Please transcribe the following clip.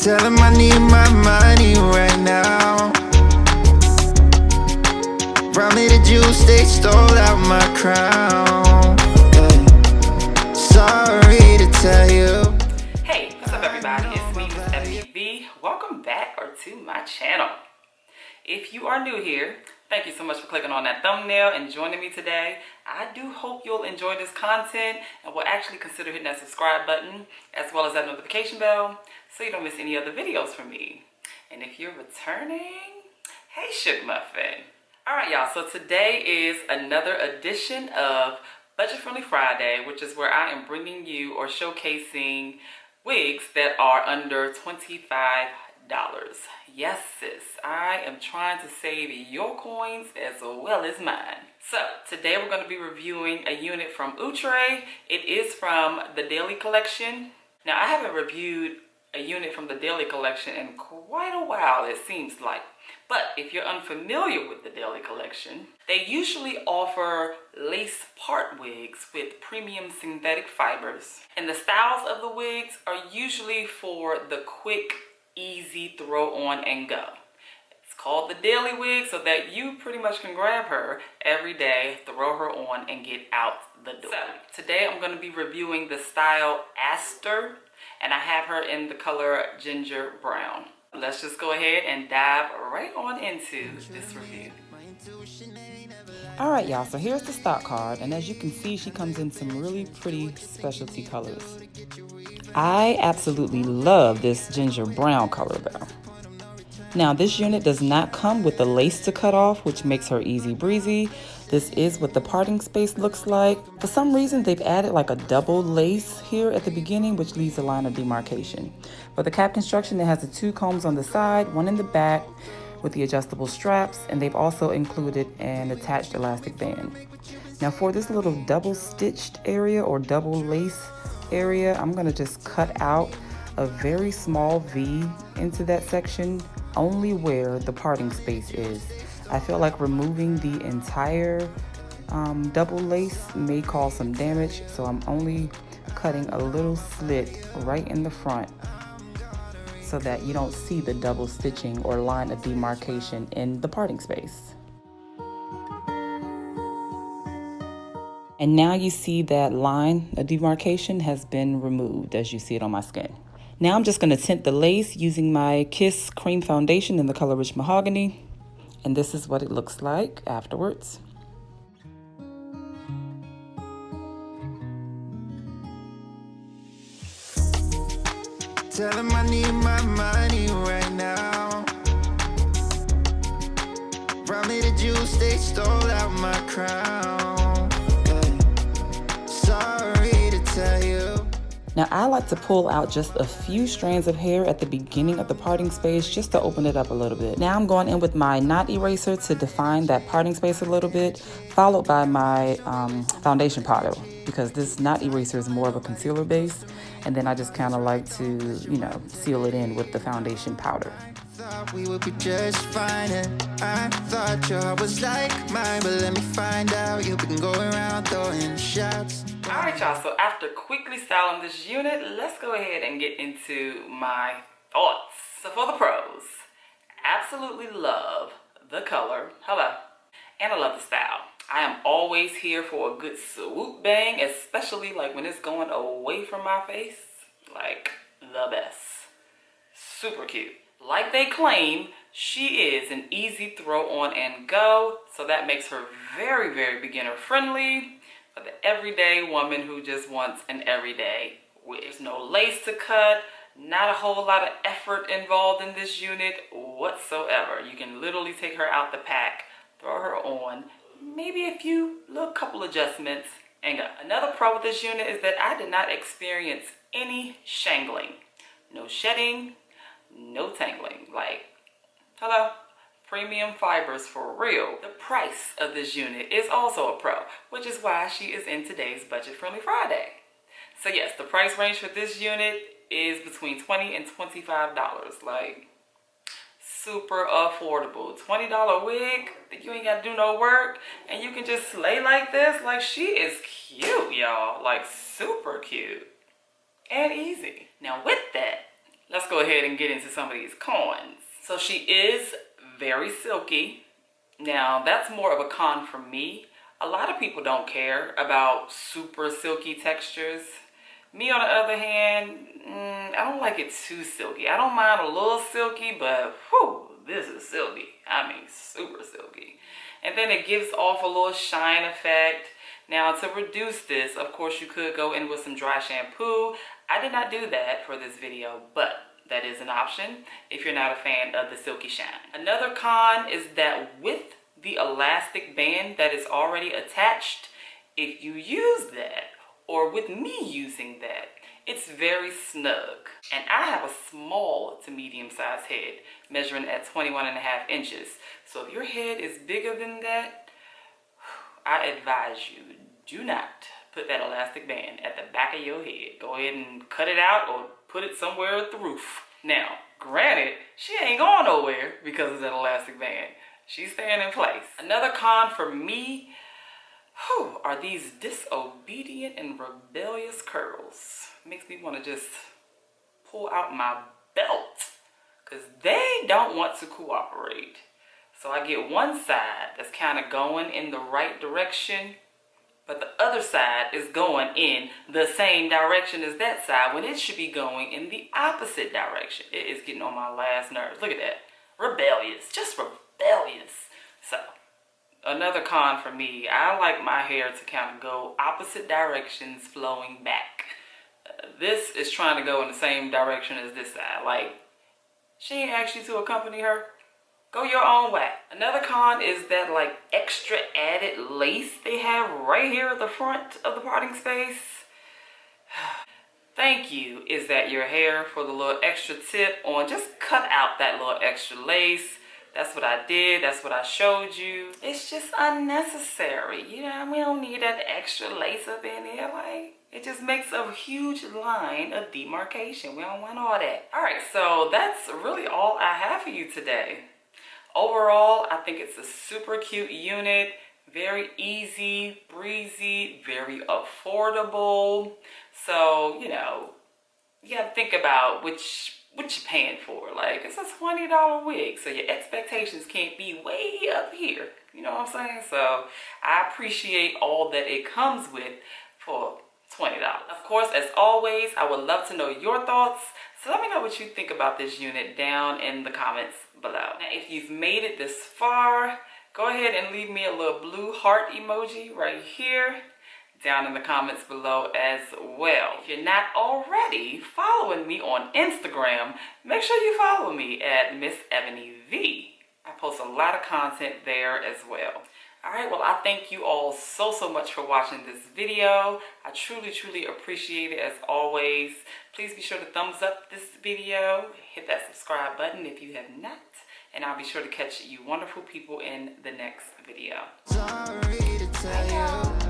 Tell him I need my money right now. Brought me the juice, they stole out my crown. Yeah. Sorry to tell you. Hey, what's up everybody? It's me, MsEbonyVee. Welcome back to my channel. If you are new here, thank you so much for clicking on that thumbnail and joining me today. I do hope you'll enjoy this content and will actually consider hitting that subscribe button as well as that notification bell so you don't miss any other videos from me. And if you're returning, hey Shug Muffin. Alright y'all, so today is another edition of Budget Friendly Friday, which is where I am bringing you or showcasing wigs that are under $25. Yes, sis, I am trying to save your coins as well as mine. So today we're going to be reviewing a unit from Outre. It is from the Daily Collection. Now I haven't reviewed a unit from the Daily Collection in quite a while, it seems like. But if you're unfamiliar with the Daily Collection, they usually offer lace part wigs with premium synthetic fibers. And the styles of the wigs are usually for the quick, easy throw on and go. It's called the Daily Wig so that you pretty much can grab her every day, throw her on, and get out the door. So today I'm going to be reviewing the style ASTOR, and I have her in the color GingerBrown. Let's just go ahead and dive right on into this review. Alright y'all, so here's the stock card, and as you can see, she comes in some really pretty specialty colors. I absolutely love this ginger brown color though. Now this unit does not come with the lace to cut off, which makes her easy breezy. This is what the parting space looks like. For some reason they've added like a double lace here at the beginning, which leaves a line of demarcation. For the cap construction, it has the two combs on the side, one in the back with the adjustable straps, and they've also included an attached elastic band. Now for this little double stitched area or double lace area, I'm gonna just cut out a very small V into that section, only where the parting space is. I feel like removing the entire double lace may cause some damage, so I'm only cutting a little slit right in the front so that you don't see the double stitching or line of demarcation in the parting space. And now you see that line of demarcation has been removed as you see it on my skin. Now I'm just going to tint the lace using my Kiss Cream Foundation in the color Rich Mahogany. And this is what it looks like afterwards. Tell him I need my money right now. Brought me the juice, they stole out my crown. Yeah. Sorry to tell you. Now I like to pull out just a few strands of hair at the beginning of the parting space just to open it up a little bit. Now I'm going in with my knot eraser to define that parting space a little bit, followed by my foundation powder, because this knot eraser is more of a concealer base, and then I just kind of like to, you know, seal it in with the foundation powder. Thought we would be just fine, and I thought your heart was like mine, but let me find out you've been going around throwing shots. Alright y'all, so after quickly styling this unit, let's go ahead and get into my thoughts. So for the pros, absolutely love the color, hello, and I love the style. I am always here for a good swoop bang, especially like when it's going away from my face, like the best. Super cute. Like they claim, she is an easy throw on and go, so that makes her very, very beginner friendly for the everyday woman who just wants an everyday wig. There's no lace to cut, not a whole lot of effort involved in this unit whatsoever. You can literally take her out the pack, throw her on, maybe a few little couple adjustments, and go. Another pro with this unit is that I did not experience any shangling. No shedding, no tangling. Like, hello? Premium fibers for real. The price of this unit is also a pro, which is why she is in today's Budget Friendly Friday. So yes, the price range for this unit is between $20 and $25. Like, super affordable. $20 wig, you ain't gotta do no work, and you can just slay like this. Like, she is cute, y'all. Like, super cute and easy. Now with that, let's go ahead and get into some of these cons. So she is very silky. Now that's more of a con for me. A lot of people don't care about super silky textures. Me on the other hand, I don't like it too silky. I don't mind a little silky, but whew, this is silky. I mean super silky. And then it gives off a little shine effect. Now to reduce this, of course you could go in with some dry shampoo. I did not do that for this video, but that is an option if you're not a fan of the silky shine. Another con is that with the elastic band that is already attached, if you use that, or with me using that, it's very snug. And I have a small to medium sized head, measuring at 21.5 inches. So if your head is bigger than that, I advise you, do not put that elastic band at the back of your head. Go ahead and cut it out or put it somewhere at the roof. Now, granted, she ain't going nowhere because of that elastic band. She's staying in place. Another con for me are these disobedient and rebellious curls. Makes me want to just pull out my belt because they don't want to cooperate. So I get one side that's kind of going in the right direction, but the other side is going in the same direction as that side when it should be going in the opposite direction. It is getting on my last nerves. Look at that. Rebellious. Just rebellious. So, another con for me, I like my hair to kind of go opposite directions flowing back. This is trying to go in the same direction as this side. Like, she ain't asked you to accompany her. Go your own way. Another con is that like extra added lace they have right here at the front of the parting space. Thank you. Is that your hair for the little extra tip on? Just cut out that little extra lace. That's what I did. That's what I showed you. It's just unnecessary. You know, we don't need that extra lace up in there. Like, it just makes a huge line of demarcation. We don't want all that. All right, so that's really all I have for you today. Overall, I think it's a super cute unit. Very easy, breezy, very affordable. So, you know, you gotta think about what you're paying for. Like, it's a $20 wig, so your expectations can't be way up here. You know what I'm saying? So I appreciate all that it comes with for $20. Of course, as always, I would love to know your thoughts. So let me know what you think about this unit down in the comments below. Now, if you've made it this far, go ahead and leave me a little blue heart emoji right here down in the comments below as well. If you're not already following me on Instagram, make sure you follow me at MsEbonyVee. I post a lot of content there as well. All right, well, I thank you all so much for watching this video. I truly appreciate it as always. Please be sure to thumbs up this video, hit that subscribe button if you have not, and I'll be sure to catch you wonderful people in the next video. Sorry to tell you.